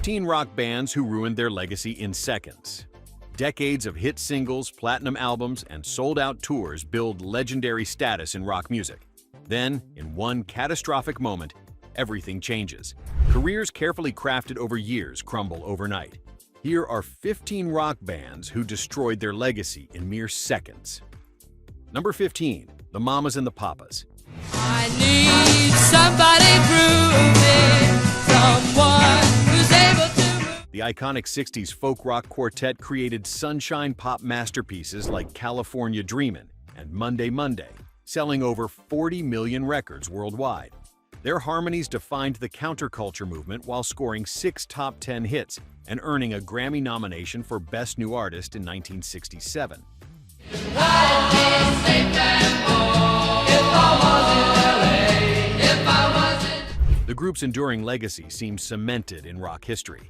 15 rock bands who ruined their legacy in seconds. Decades of hit singles, platinum albums, and sold-out tours build legendary status in rock music. Then, in one catastrophic moment, everything changes. Careers carefully crafted over years crumble overnight. Here are 15 rock bands who destroyed their legacy in mere seconds. Number 15, the Mamas and the Papas. I need somebody groovy, someone who's able to move. The iconic 60s folk rock quartet created sunshine pop masterpieces like California Dreamin' and Monday Monday, selling over 40 million records worldwide. Their harmonies defined the counterculture movement while scoring 6 top 10 hits and earning a Grammy nomination for Best New Artist in 1967. The group's enduring legacy seems cemented in rock history.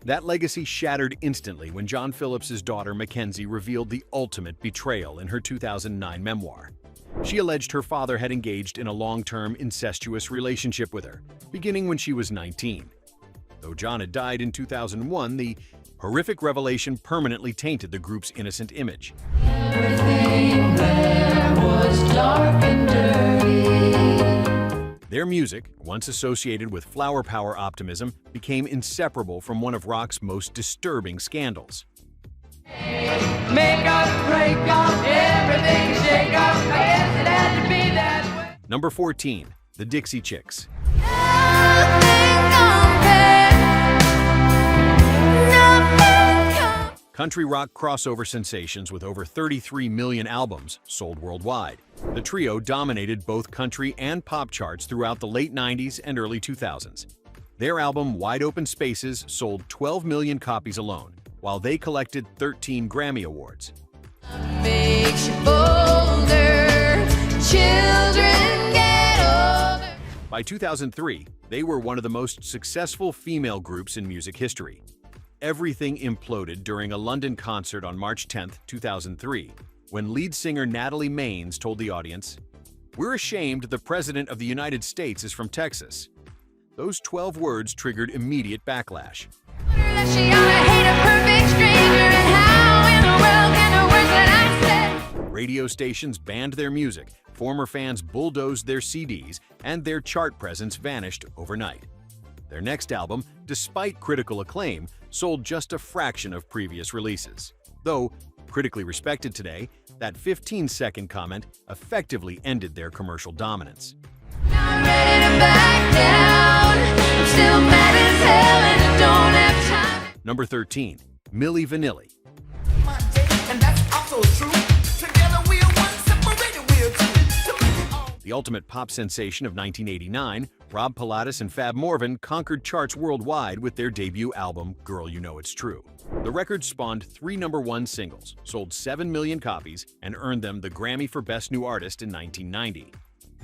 That legacy shattered instantly when John Phillips's daughter Mackenzie revealed the ultimate betrayal in her 2009 memoir. She alleged her father had engaged in a long-term incestuous relationship with her, beginning when she was 19. Though John had died in 2001, the horrific revelation permanently tainted the group's innocent image. Everything there was dark and dirty. Their music, once associated with flower power optimism, became inseparable from one of rock's most disturbing scandals. Make up, break up, everything shake up. I guess it had to be that way. Number 14, the Dixie Chicks. Country rock crossover sensations with over 33 million albums sold worldwide. The trio dominated both country and pop charts throughout the late 90s and early 2000s. Their album Wide Open Spaces sold 12 million copies alone, while they collected 13 Grammy Awards. Makes you bolder, children get older. By 2003, they were one of the most successful female groups in music history. Everything imploded during a London concert on March 10, 2003, when lead singer Natalie Maines told the audience, "We're ashamed the President of the United States is from Texas." Those 12 words triggered immediate backlash. Radio stations banned their music, former fans bulldozed their CDs, and their chart presence vanished overnight. Their next album, despite critical acclaim, sold just a fraction of previous releases. Though critically respected today, that 15-second comment effectively ended their commercial dominance. Not ready to back down. I'm still mad as hell and I don't have time. Number 13, Milli Vanilli. My day, and that's also true. Together we are one, separated we are two. The ultimate pop sensation of 1989, Rob Pilatus and Fab Morvan conquered charts worldwide with their debut album, Girl You Know It's True. The record spawned 3 #1 singles, sold 7 million copies, and earned them the Grammy for Best New Artist in 1990.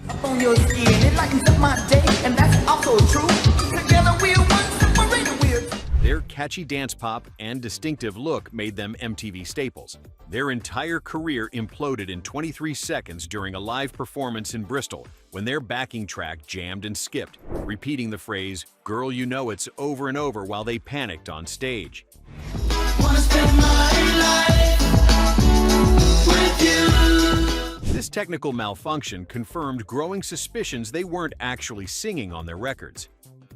Up on your skin, it lightens up my day, and that's also true. Together we are one, separated we are two. Their catchy dance pop and distinctive look made them MTV staples. Their entire career imploded in 23 seconds during a live performance in Bristol when their backing track jammed and skipped, repeating the phrase, "Girl, you know it's," over and over while they panicked on stage. Wanna spend my life with you. This technical malfunction confirmed growing suspicions they weren't actually singing on their records.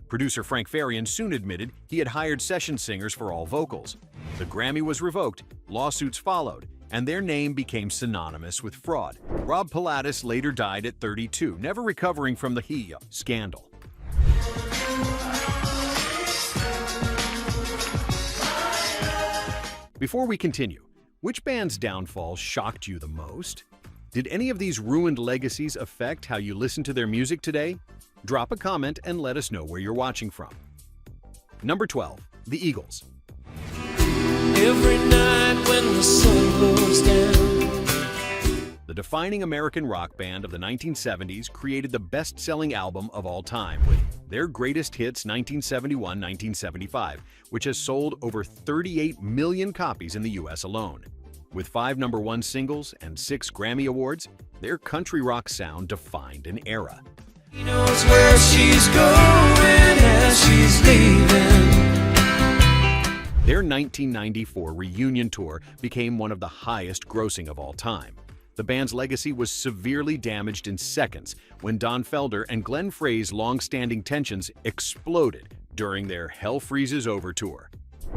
Producer Frank Farian soon admitted he had hired session singers for all vocals. The Grammy was revoked, lawsuits followed, and their name became synonymous with fraud. Rob Pilatus later died at 32, never recovering from the scandal. Before we continue, which band's downfall shocked you the most? Did any of these ruined legacies affect how you listen to their music today? Drop a comment and let us know where you're watching from. Number 12, the Eagles. Every night when the sun goes down. The defining American rock band of the 1970s created the best-selling album of all time with their greatest hits 1971-1975, which has sold over 38 million copies in the US alone. With 5 #1 singles and 6 Grammy Awards, their country rock sound defined an era. He knows where she's going as she's leaving. Their 1994 reunion tour became one of the highest grossing of all time. The band's legacy was severely damaged in seconds when Don Felder and Glenn Frey's long-standing tensions exploded during their Hell Freezes Over tour.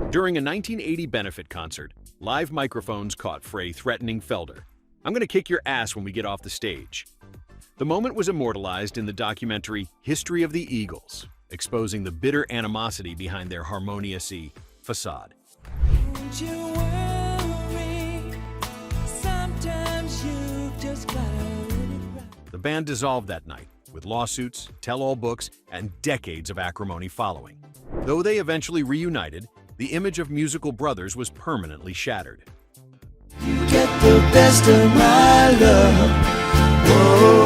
During a 1980 benefit concert, live microphones caught Frey threatening Felder, "I'm going to kick your ass when we get off the stage." The moment was immortalized in the documentary History of the Eagles, exposing the bitter animosity behind their harmonious-y facade. Don't you worry, sometimes you just gotta let it ride. The band dissolved that night, with lawsuits, tell-all books, and decades of acrimony following. Though they eventually reunited, the image of musical brothers was permanently shattered. You get the best of my love.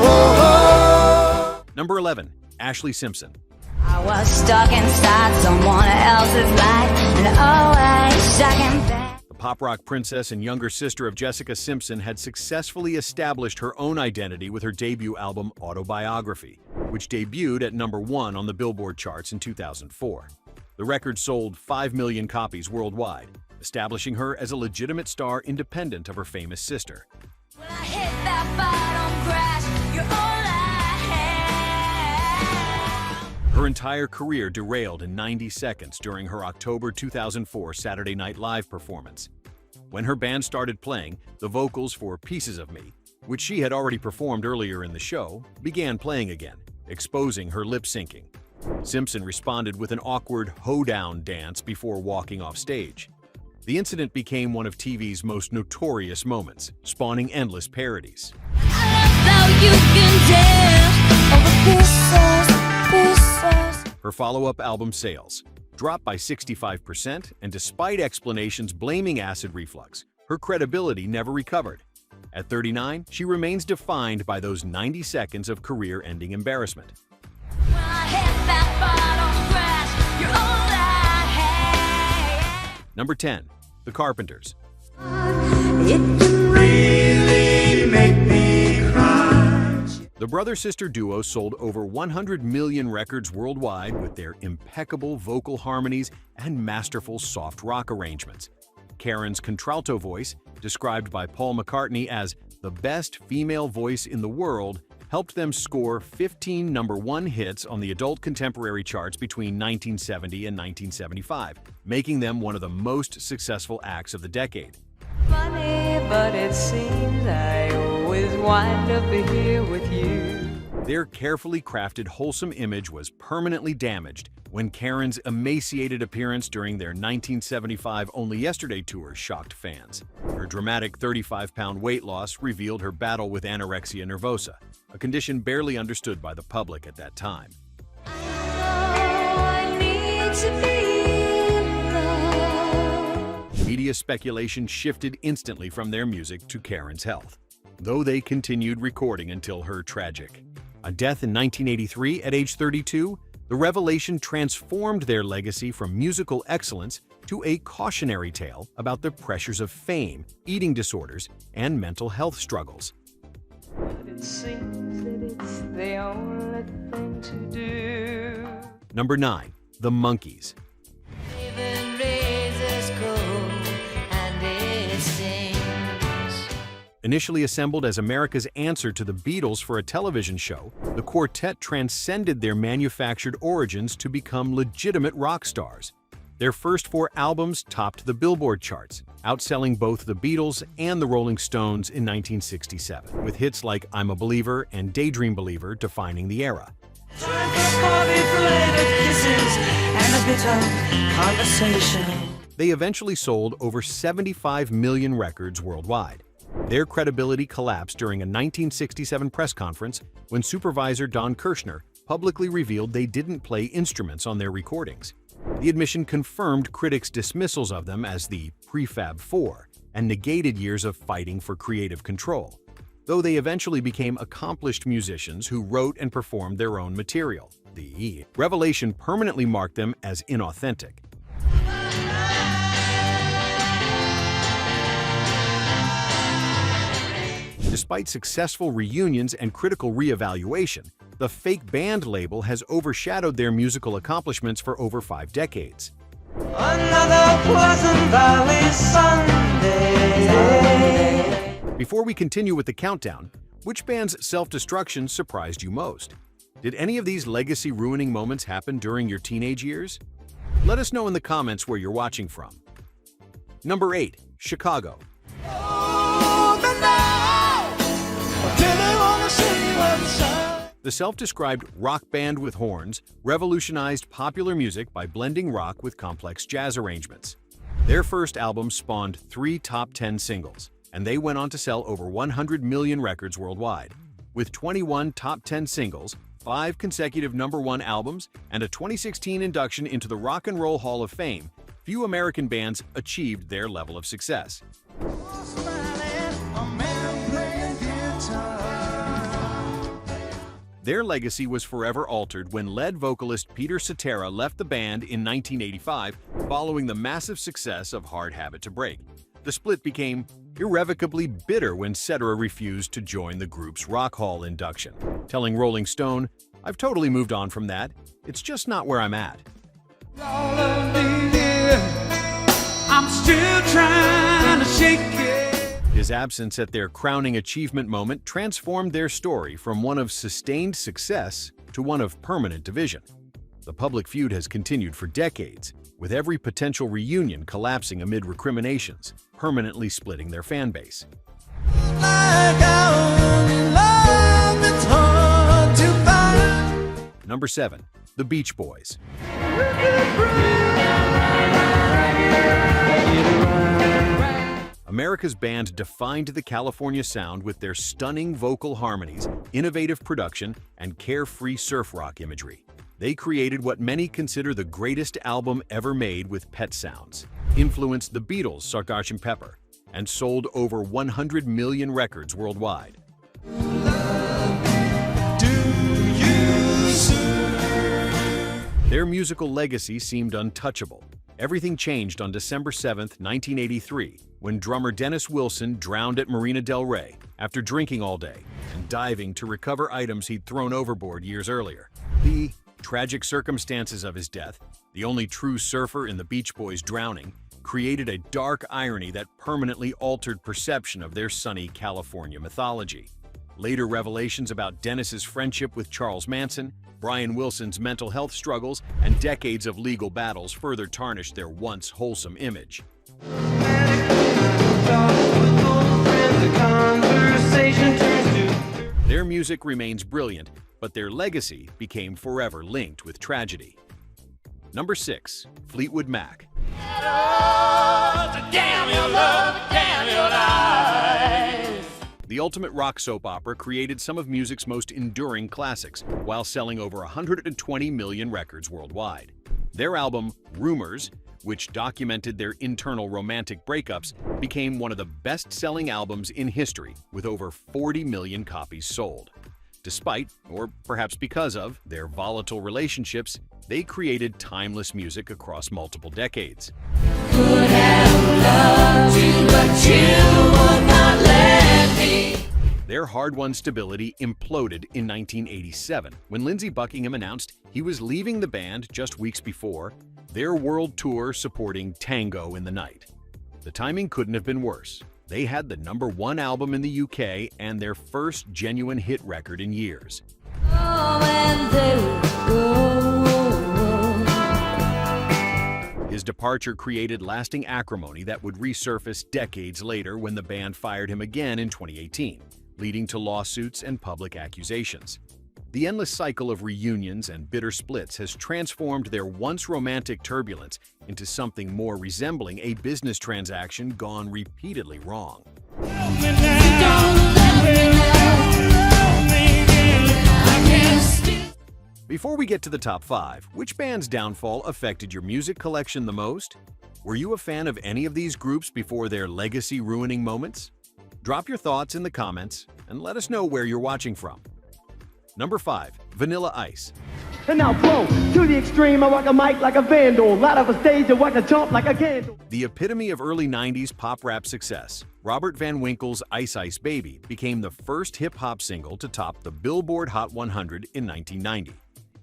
Whoa. Number 11. Ashlee Simpson. I was stuck inside someone else's life and always second best. The pop rock princess and younger sister of Jessica Simpson had successfully established her own identity with her debut album Autobiography, which debuted at number 1 on the Billboard charts in 2004. The record sold 5 million copies worldwide, establishing her as a legitimate star independent of her famous sister. When I hit that bottom crash, you're all I have. Her entire career derailed in 90 seconds during her October 2004 Saturday Night Live performance. When her band started playing, the vocals for Pieces of Me, which she had already performed earlier in the show, began playing again, exposing her lip-syncing. Simpson responded with an awkward hoedown dance before walking off stage. The incident became one of TV's most notorious moments, spawning endless parodies. Her follow-up album sales dropped by 65%, and despite explanations blaming acid reflux, her credibility never recovered. At 39, she remains defined by those 90 seconds of career-ending embarrassment. When I hit that bottom crash, you're all I have. Number 10. The Carpenters. It can really make me cry. The brother-sister duo sold over 100 million records worldwide with their impeccable vocal harmonies and masterful soft rock arrangements. Karen's contralto voice, described by Paul McCartney as the best female voice in the world, helped them score 15 #1 hits on the adult contemporary charts between 1970 and 1975, making them one of the most successful acts of the decade. Funny, but it seems I always wind up here with you. Their carefully crafted, wholesome image was permanently damaged when Karen's emaciated appearance during their 1975 Only Yesterday tour shocked fans. Her dramatic 35-pound weight loss revealed her battle with anorexia nervosa, a condition barely understood by the public at that time. I need to be loved. Media speculation shifted instantly from their music to Karen's health, though they continued recording until her tragic a death in 1983 at age 32. The revelation transformed their legacy from musical excellence to a cautionary tale about the pressures of fame, eating disorders, and mental health struggles. But it seems that it's the only thing to do. Number 9. The Monkees. Even razors cold and it stings. Initially assembled as America's answer to the Beatles for a television show, the quartet transcended their manufactured origins to become legitimate rock stars. Their first 4 albums topped the Billboard charts, outselling both the Beatles and the Rolling Stones in 1967, with hits like I'm a Believer and Daydream Believer defining the era. They eventually sold over 75 million records worldwide. Their credibility collapsed during a 1967 press conference when supervisor Don Kirshner publicly revealed they didn't play instruments on their recordings. The admission confirmed critics' dismissals of them as the Prefab Four and negated years of fighting for creative control, though they eventually became accomplished musicians who wrote and performed their own material. The revelation permanently marked them as inauthentic. Despite successful reunions and critical re-evaluation, the fake band label has overshadowed their musical accomplishments for over 5 decades. Another Pleasant Valley Sunday. Before we continue with the countdown, which band's self-destruction surprised you most? Did any of these legacy-ruining moments happen during your teenage years? Let us know in the comments where you're watching from. Number 8. Chicago. The self-described rock band with horns revolutionized popular music by blending rock with complex jazz arrangements. Their first album spawned 3 top 10 singles, and they went on to sell over 100 million records worldwide. With 21 top 10 singles, 5 consecutive #1 albums, and a 2016 induction into the Rock and Roll Hall of Fame, few American bands achieved their level of success. Their legacy was forever altered when lead vocalist Peter Cetera left the band in 1985 following the massive success of Hard Habit to Break. The split became irrevocably bitter when Cetera refused to join the group's Rock Hall induction, telling Rolling Stone, "I've totally moved on from that. It's just not where I'm at." I'm still trying to shake it. His absence at their crowning achievement moment transformed their story from one of sustained success to one of permanent division. The public feud has continued for decades, with every potential reunion collapsing amid recriminations, permanently splitting their fan base. Number 7. The Beach Boys. America's band defined the California sound with their stunning vocal harmonies, innovative production, and carefree surf rock imagery. They created what many consider the greatest album ever made with pet sounds, influenced the Beatles' Sgt. Pepper, and sold over 100 million records worldwide. Their musical legacy seemed untouchable. Everything changed on December 7, 1983, when drummer Dennis Wilson drowned at Marina del Rey after drinking all day and diving to recover items he'd thrown overboard years earlier. The tragic circumstances of his death, the only true surfer in the Beach Boys drowning, created a dark irony that permanently altered perception of their sunny California mythology. Later revelations about Dennis's friendship with Charles Manson, Brian Wilson's mental health struggles, and decades of legal battles further tarnished their once wholesome image. Their music remains brilliant, but their legacy became forever linked with tragedy. Number 6. Fleetwood Mac. The ultimate rock soap opera created some of music's most enduring classics, while selling over 120 million records worldwide. Their album, Rumors, which documented their internal romantic breakups, became one of the best-selling albums in history, with over 40 million copies sold. Despite, or perhaps because of, their volatile relationships, they created timeless music across multiple decades. Could have loved you, but you would not let me. Their hard-won stability imploded in 1987 when Lindsey Buckingham announced he was leaving the band just weeks before their world tour supporting Tango in the Night. The timing couldn't have been worse. They had the #1 album in the UK and their first genuine hit record in years. Oh, and there we go. His departure created lasting acrimony that would resurface decades later when the band fired him again in 2018, leading to lawsuits and public accusations. The endless cycle of reunions and bitter splits has transformed their once romantic turbulence into something more resembling a business transaction gone repeatedly wrong. Before we get to the top 5, which band's downfall affected your music collection the most? Were you a fan of any of these groups before their legacy-ruining moments? Drop your thoughts in the comments and let us know where you're watching from. Number 5. Vanilla Ice. And now flow to the extreme, I rock a mic like a vandal. Light up a stage and watch a jump like a candle. The epitome of early 90s pop rap success, Robert Van Winkle's Ice Ice Baby became the first hip-hop single to top the Billboard Hot 100 in 1990.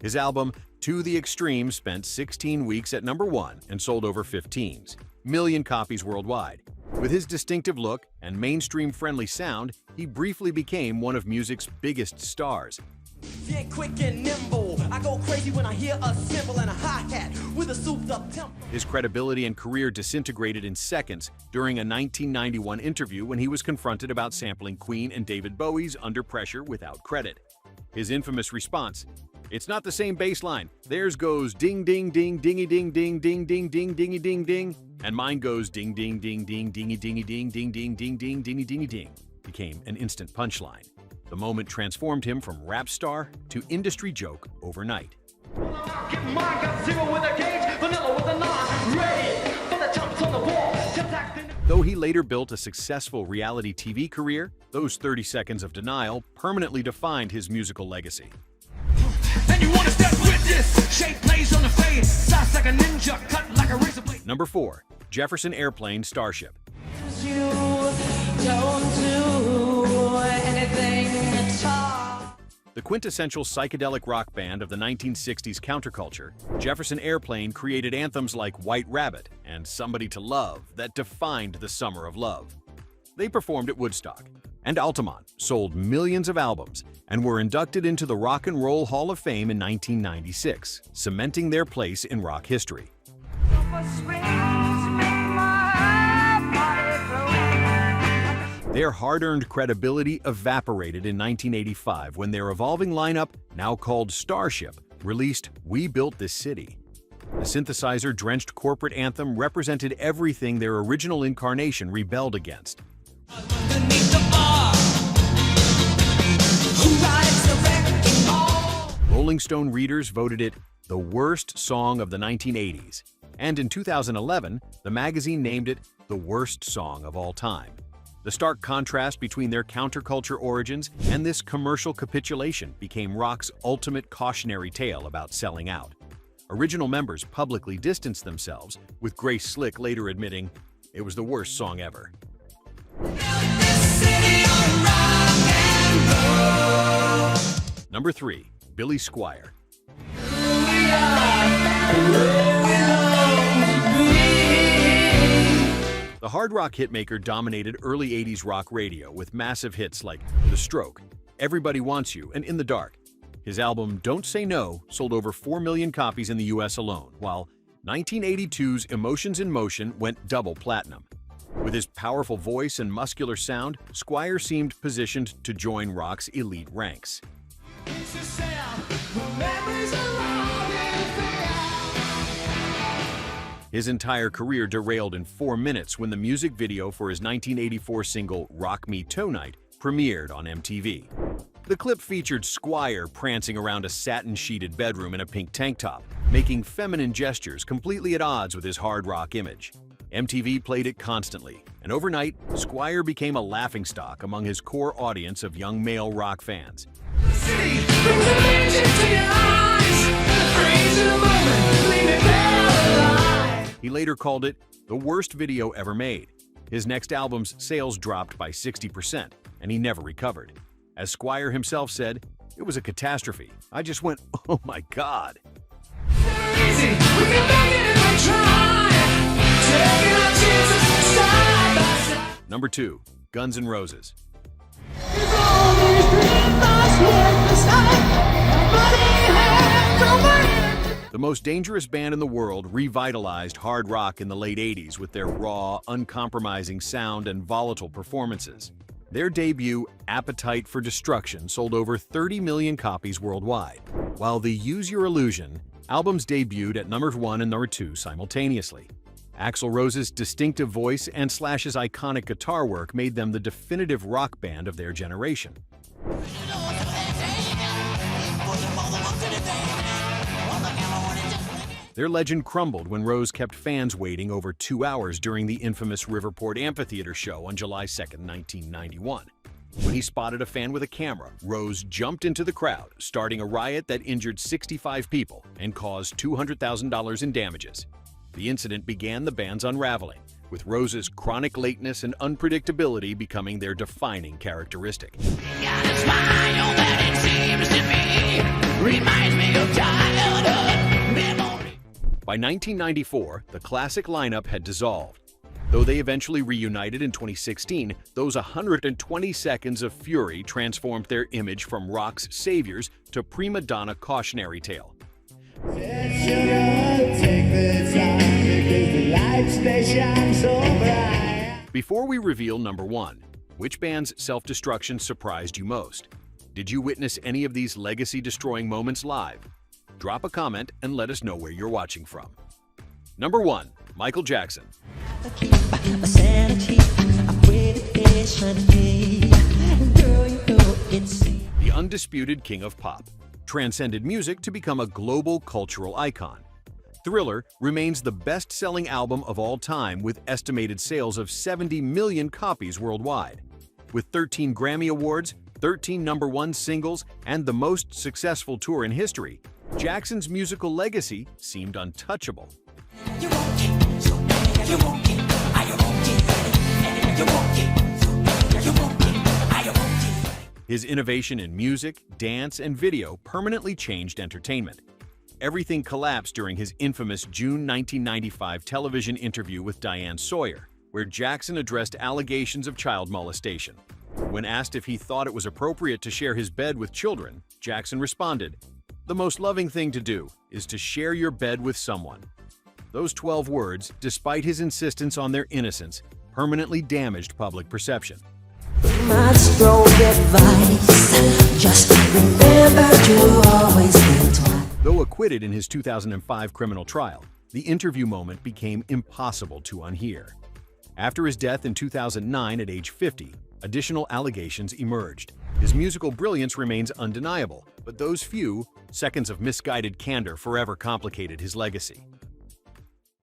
His album, To the Extreme, spent 16 weeks at #1 and sold over 15 million copies worldwide. With his distinctive look and mainstream-friendly sound, he briefly became one of music's biggest stars. Yeah, quick and nimble. I go crazy when I hear a cymbal and a hi-hat with a souped-up tempo. His credibility and career disintegrated in seconds during a 1991 interview when he was confronted about sampling Queen and David Bowie's Under Pressure without credit. His infamous response, "It's not the same bass line. Theirs goes ding ding ding dingy ding ding ding ding ding dingy ding ding, and mine goes ding ding ding ding dingy dingy ding ding ding ding ding dingy dingy ding," became an instant punchline. The moment transformed him from rap star to industry joke overnight. Though he later built a successful reality TV career, those 30 seconds of denial permanently defined his musical legacy. And you wanna step with this? Shape plays on the fade, slice like a ninja, cut like a razor blade. Number 4. Jefferson Airplane Starship. You don't do anything at all. The quintessential psychedelic rock band of the 1960s counterculture, Jefferson Airplane created anthems like White Rabbit and Somebody to Love that defined the summer of love. They performed at Woodstock and Altamont, sold millions of albums, and were inducted into the Rock and Roll Hall of Fame in 1996, cementing their place in rock history. Their hard-earned credibility evaporated in 1985 when their evolving lineup, now called Starship, released We Built This City. The synthesizer-drenched corporate anthem represented everything their original incarnation rebelled against. Rolling Stone readers voted it the worst song of the 1980s, and in 2011, the magazine named it the worst song of all time. The stark contrast between their counterculture origins and this commercial capitulation became rock's ultimate cautionary tale about selling out. Original members publicly distanced themselves, with Grace Slick later admitting, "It was the worst song ever." Number 3. Billy Squier. The hard rock hitmaker dominated early 80s rock radio with massive hits like The Stroke, Everybody Wants You, and In the Dark. His album Don't Say No sold over 4 million copies in the US alone, while 1982's Emotions in Motion went double platinum. With his powerful voice and muscular sound, Squier seemed positioned to join rock's elite ranks. His entire career derailed in 4 minutes when the music video for his 1984 single Rock Me Tonight premiered on MTV. The clip featured Squier prancing around a satin-sheeted bedroom in a pink tank top, making feminine gestures completely at odds with his hard rock image. MTV played it constantly, and overnight, Squier became a laughingstock among his core audience of young male rock fans. He later called it the worst video ever made. His next album's sales dropped by 60%, and he never recovered. As Squier himself said, "It was a catastrophe. I just went, oh my God." Number 2. Guns N' Roses. The most dangerous band in the world revitalized hard rock in the late 80s with their raw, uncompromising sound and volatile performances. Their debut, Appetite for Destruction, sold over 30 million copies worldwide, while the Use Your Illusion albums debuted at number 1 and number 2 simultaneously. Axl Rose's distinctive voice and Slash's iconic guitar work made them the definitive rock band of their generation. Their legend crumbled when Rose kept fans waiting over 2 hours during the infamous Riverport Amphitheater show on July 2, 1991. When he spotted a fan with a camera, Rose jumped into the crowd, starting a riot that injured 65 people and caused $200,000 in damages. The incident began the band's unraveling, with Rose's chronic lateness and unpredictability becoming their defining characteristic. Got a smile that it seems to me reminds me of time. By 1994, the classic lineup had dissolved. Though they eventually reunited in 2016, those 120 seconds of fury transformed their image from rock's saviors to prima donna cautionary tale. Before we reveal number 1, which band's self-destruction surprised you most? Did you witness any of these legacy-destroying moments live? Drop a comment and let us know where you're watching from. Number 1, Michael Jackson. The undisputed king of pop, transcended music to become a global cultural icon. Thriller remains the best-selling album of all time with estimated sales of 70 million copies worldwide. With 13 Grammy Awards, 13 #1 singles, and the most successful tour in history, Jackson's musical legacy seemed untouchable. His innovation in music, dance, and video permanently changed entertainment. Everything collapsed during his infamous June 1995 television interview with Diane Sawyer, where Jackson addressed allegations of child molestation. When asked if he thought it was appropriate to share his bed with children, Jackson responded, "The most loving thing to do is to share your bed with someone." Those 12 words, despite his insistence on their innocence, permanently damaged public perception. My strong advice, just remember to always think twice. Though acquitted in his 2005 criminal trial, the interview moment became impossible to unhear. After his death in 2009 at age 50, additional allegations emerged. His musical brilliance remains undeniable, but those few seconds of misguided candor forever complicated his legacy.